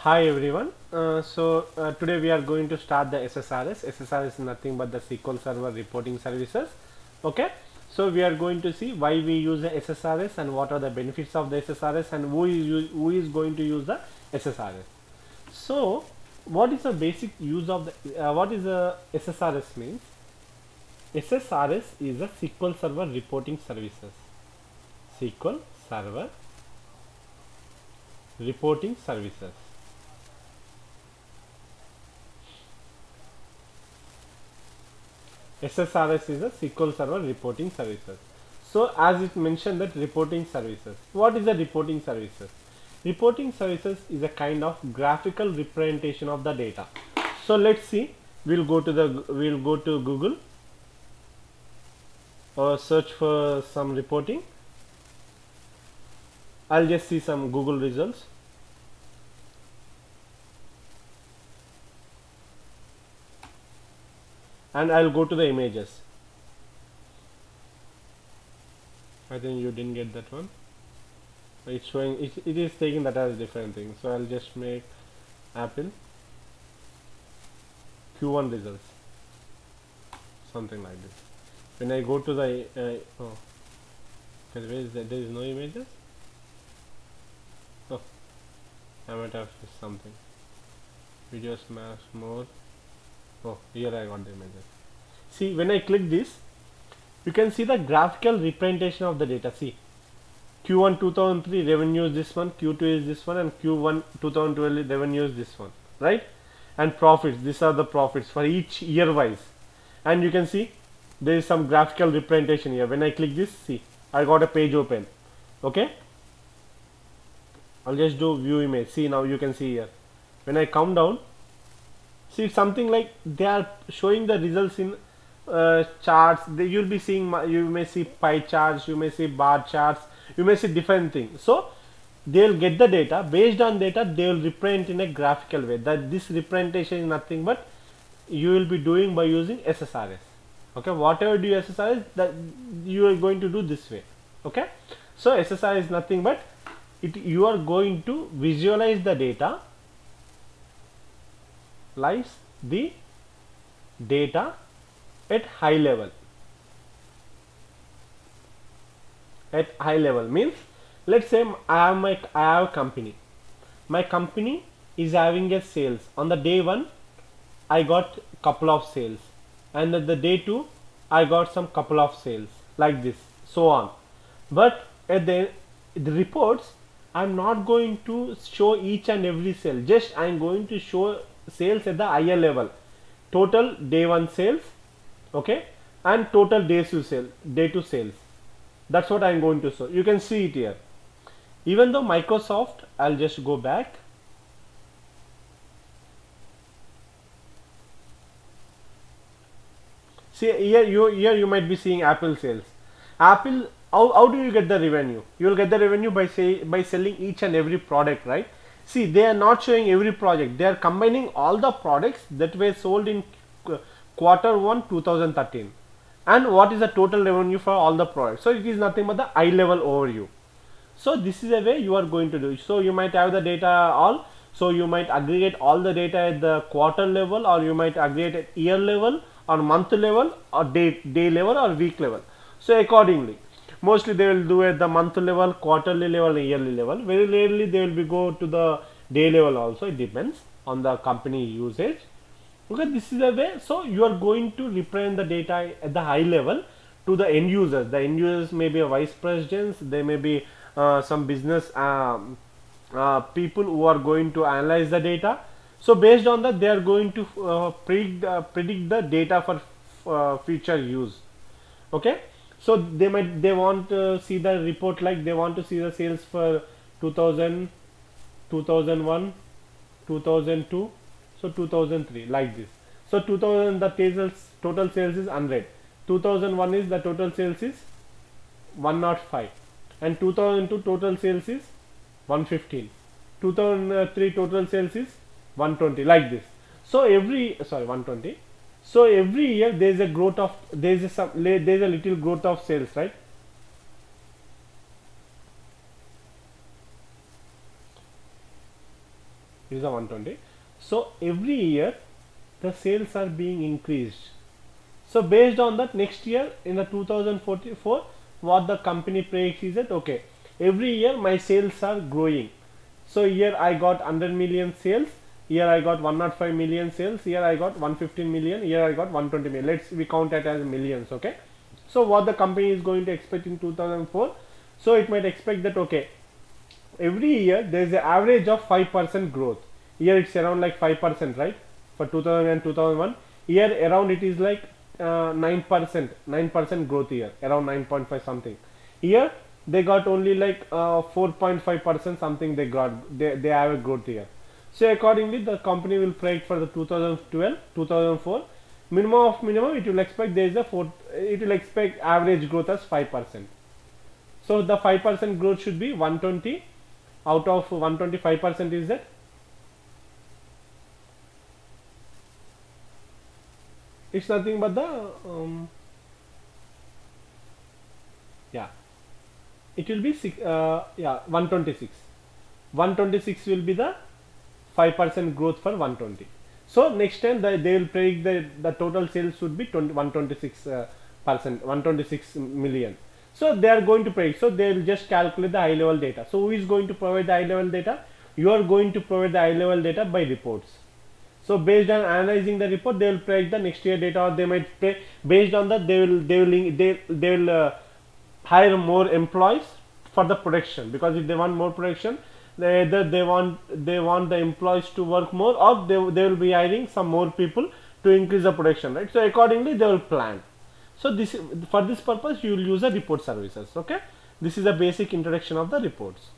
Hi everyone. Today we are going to start the SSRS. SSRS is nothing but the SQL Server reporting services. Okay. So we are going to see why we use the SSRS and what are the benefits of the SSRS and who is going to use the SSRS. So what is the basic use of the what is the SSRS means? SSRS is a SQL Server reporting services. SQL Server reporting services. SSRS is a SQL Server reporting services. So as it mentioned that reporting services. What is a reporting services? Reporting services is a kind of graphical representation of the data. So let's see. We'll go to Google or search for some reporting. I'll just see some Google results. And I'll go to the images. I think you didn't get that one. It's showing it is taking that as different thing. So I'll just make Apple Q1 results, something like this. When I go to the where is that? There is no images. Oh, I might have something. Video smash more. Oh, here I got the images. See, when I click this, you can see the graphical representation of the data. See, Q1 2003 revenue is this one, Q2 is this one, and Q1 2012 revenue is this one, right? And profits, these are the profits for each year wise. And you can see there is some graphical representation here. When I click this, see, I got a page open. Okay, I'll just do view image. See, now you can see here. When I come down, see, it's something like they are showing the results in charts. You'll be seeing, you may see pie charts, you may see bar charts, you may see different things. So they'll get the data. Based on data, they will represent in a graphical way. That this representation is nothing but you will be doing by using SSRS. Okay, whatever do SSRS, that you are going to do this way. Okay, so SSRS is nothing but you are going to visualize the data, the data at high level. At high level means, let's say I have a company. My company is having a sales. On the day 1 I got couple of sales, and at the day 2 I got some couple of sales, like this, so on. But at the reports, I'm not going to show each and every sale. Just I'm going to show sales at the higher level. Total day 1 sales, okay, and total day 2 sales. That's what I'm going to show. You can see it here. Even though Microsoft, I'll just go back. See here, you might be seeing Apple sales. Apple, how do you get the revenue? You will get the revenue by selling each and every product, right? See, they are not showing every project. They are combining all the products that were sold in Q1 2013, and what is the total revenue for all the products. So it is nothing but the eye level overview. So this is a way you are going to do. So you might have the data all. So you might aggregate all the data at the quarter level, or you might aggregate at year level, or month level, or day level, or week level. So accordingly, mostly they will do at the month level, quarterly level, and yearly level. Very rarely they will be go to the day level also. It depends on the company usage. Okay, this is a way. So you are going to represent the data at the high level to the end users. The end users may be a vice presidents, they may be some business people who are going to analyze the data. So based on that, they are going to predict the data for future use. Okay, so they want to see the report, like they want to see the sales for 2000, 2001, 2002, so 2003, like this. So 2000, the total sales is 100. 2001 is the total sales is 105, and 2002 total sales is 115. 2003 total sales is 120, like this. So 120. So every year there is a growth of, there is a little growth of sales, right? It is a 120. So every year the sales are being increased. So based on that, next year in the 2044, what the company predicts is that okay, every year my sales are growing. So here I got 100 million sales, here I got 105 million sales, here I got 115 million, here I got 120 million. Let's we count that as millions. Okay, so what the company is going to expect in 2004, so it might expect that okay, every year there is an average of 5% growth. Here it's around like 5%, right, for 2000 and 2001. Here around it is like 9% growth here, around 9.5 something. Here they got only like 4.5% something, they have a growth here. So accordingly the company will predict for the 2012 2004 minimum of minimum, it will expect there is a it will expect average growth as 5%. So the 5% growth should be 120. Out of 125% is that, it's nothing but the yeah, it will be 126. 126 will be the 5% growth for 120. So next time they will predict the total sales should be 126 percent, 126 million. So they are going to predict. So they will just calculate the high level data. So who is going to provide the high level data? You are going to provide the high level data by reports. So based on analyzing the report, they will predict the next year data, or they might based on that they will hire more employees for the production, because if they want more production, either they want the employees to work more, or they will be hiring some more people to increase the production, right? So accordingly they will plan. So this, for this purpose you will use the report services. Okay, this is a basic introduction of the reports.